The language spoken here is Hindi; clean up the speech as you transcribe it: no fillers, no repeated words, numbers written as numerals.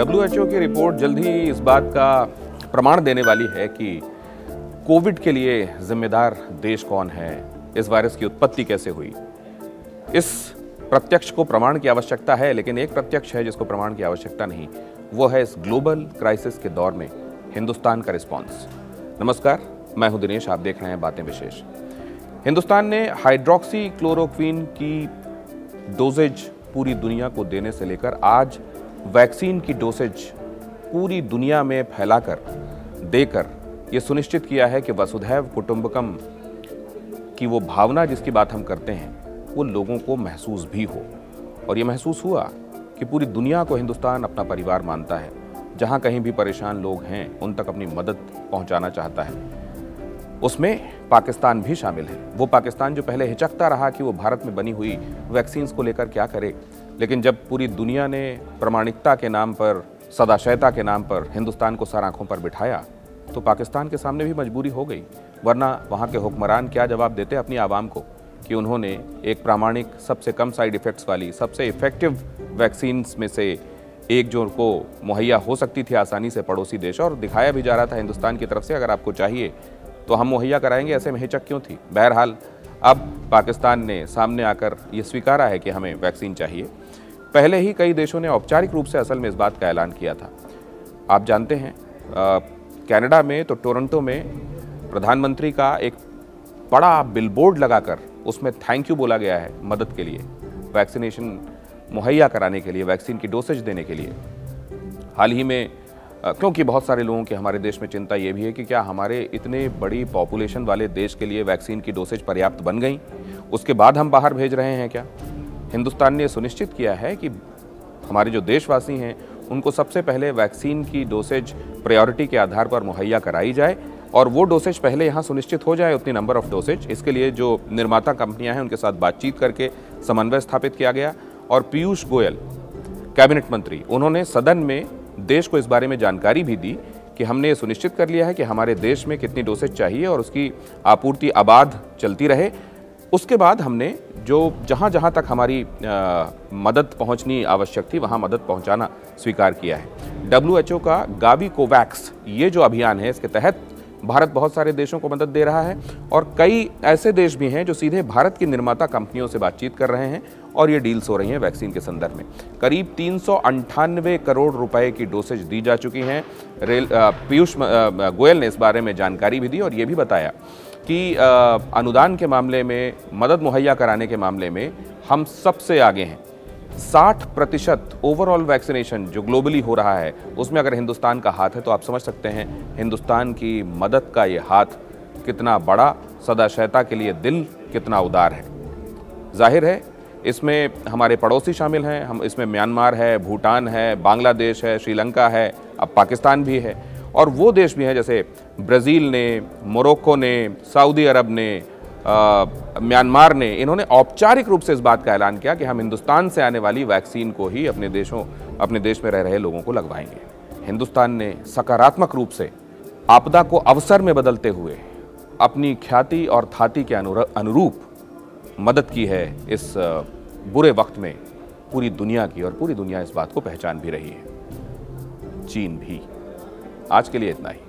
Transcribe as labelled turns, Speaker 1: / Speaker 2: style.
Speaker 1: WHO की रिपोर्ट जल्द ही इस बात का प्रमाण देने वाली है कि कोविड के लिए जिम्मेदार देश कौन है, इस वायरस की उत्पत्ति कैसे हुई। इस प्रत्यक्ष को प्रमाण की आवश्यकता है, लेकिन एक प्रत्यक्ष है जिसको प्रमाण की आवश्यकता नहीं, वो है इस ग्लोबल क्राइसिस के दौर में हिंदुस्तान का रिस्पॉन्स। नमस्कार, मैं हूं दिनेश, आप देख रहे हैं बातें विशेष। हिंदुस्तान ने हाइड्रोक्सी क्लोरोक्वीन की डोजेज पूरी दुनिया को देने से लेकर आज वैक्सीन की डोसेज पूरी दुनिया में फैलाकर देकर ये सुनिश्चित किया है कि वसुधैव कुटुंबकम की वो भावना जिसकी बात हम करते हैं वो लोगों को महसूस भी हो। और ये महसूस हुआ कि पूरी दुनिया को हिंदुस्तान अपना परिवार मानता है। जहाँ कहीं भी परेशान लोग हैं उन तक अपनी मदद पहुँचाना चाहता है। उसमें पाकिस्तान भी शामिल है। वो पाकिस्तान जो पहले हिचकता रहा कि वो भारत में बनी हुई वैक्सीन्स को लेकर क्या करे, लेकिन जब पूरी दुनिया ने प्रामाणिकता के नाम पर, सदाशयता के नाम पर हिंदुस्तान को सर आंखों पर बिठाया, तो पाकिस्तान के सामने भी मजबूरी हो गई। वरना वहाँ के हुक्मरान क्या जवाब देते अपनी आवाम को कि उन्होंने एक प्रामाणिक, सबसे कम साइड इफ़ेक्ट्स वाली, सबसे इफ़ेक्टिव वैक्सीन्स में से एक जो को मुहैया हो सकती थी आसानी से पड़ोसी देश, और दिखाया भी जा रहा था हिंदुस्तान की तरफ से अगर आपको चाहिए तो हम मुहैया कराएंगे, ऐसे में हिचक क्यों थी। बहरहाल अब पाकिस्तान ने सामने आकर ये स्वीकारा है कि हमें वैक्सीन चाहिए। पहले ही कई देशों ने औपचारिक रूप से असल में इस बात का ऐलान किया था। आप जानते हैं कनाडा में तो टोरंटो में प्रधानमंत्री का एक बड़ा बिलबोर्ड लगाकर उसमें थैंक यू बोला गया है मदद के लिए, वैक्सीनेशन मुहैया कराने के लिए, वैक्सीन की डोसेज देने के लिए। हाल ही में क्योंकि बहुत सारे लोगों की हमारे देश में चिंता ये भी है कि क्या हमारे इतने बड़ी पॉपुलेशन वाले देश के लिए वैक्सीन की डोसेज पर्याप्त बन गई, उसके बाद हम बाहर भेज रहे हैं क्या। हिंदुस्तान ने सुनिश्चित किया है कि हमारे जो देशवासी हैं उनको सबसे पहले वैक्सीन की डोसेज प्रायोरिटी के आधार पर मुहैया कराई जाए, और वो डोसेज पहले यहाँ सुनिश्चित हो जाए, उतनी नंबर ऑफ डोसेज। इसके लिए जो निर्माता कंपनियाँ हैं उनके साथ बातचीत करके समन्वय स्थापित किया गया। और पीयूष गोयल कैबिनेट मंत्री, उन्होंने सदन में देश को इस बारे में जानकारी भी दी कि हमने ये सुनिश्चित कर लिया है कि हमारे देश में कितनी डोसेज चाहिए और उसकी आपूर्ति अबाध चलती रहे। उसके बाद हमने जो जहाँ तक हमारी मदद पहुँचनी आवश्यक थी वहाँ मदद पहुँचाना स्वीकार किया है। WHO का गावी कोवैक्स ये जो अभियान है, इसके तहत भारत बहुत सारे देशों को मदद दे रहा है, और कई ऐसे देश भी हैं जो सीधे भारत की निर्माता कंपनियों से बातचीत कर रहे हैं और ये डील्स हो रही हैं वैक्सीन के संदर्भ में। करीब 398 करोड़ रुपए की डोसेज दी जा चुकी हैं। पीयूष गोयल ने इस बारे में जानकारी भी दी और ये भी बताया कि अनुदान के मामले में, मदद मुहैया कराने के मामले में हम सबसे आगे हैं। 60% ओवरऑल वैक्सीनेशन जो ग्लोबली हो रहा है उसमें अगर हिंदुस्तान का हाथ है तो आप समझ सकते हैं हिंदुस्तान की मदद का ये हाथ कितना बड़ा, सदाशयता के लिए दिल कितना उदार है। जाहिर है इसमें हमारे पड़ोसी शामिल हैं, हम इसमें म्यांमार है, भूटान है, बांग्लादेश है, श्रीलंका है, अब पाकिस्तान भी है, और वो देश भी हैं जैसे ब्राज़ील ने, मोरक्को ने, सऊदी अरब ने, म्यांमार ने। इन्होंने औपचारिक रूप से इस बात का ऐलान किया कि हम हिंदुस्तान से आने वाली वैक्सीन को ही अपने देश में रह रहे लोगों को लगवाएंगे। हिंदुस्तान ने सकारात्मक रूप से आपदा को अवसर में बदलते हुए अपनी ख्याति और थाती के अनुरूप मदद की है इस बुरे वक्त में पूरी दुनिया की, और पूरी दुनिया इस बात को पहचान भी रही है, चीन भी। आज के लिए इतना ही।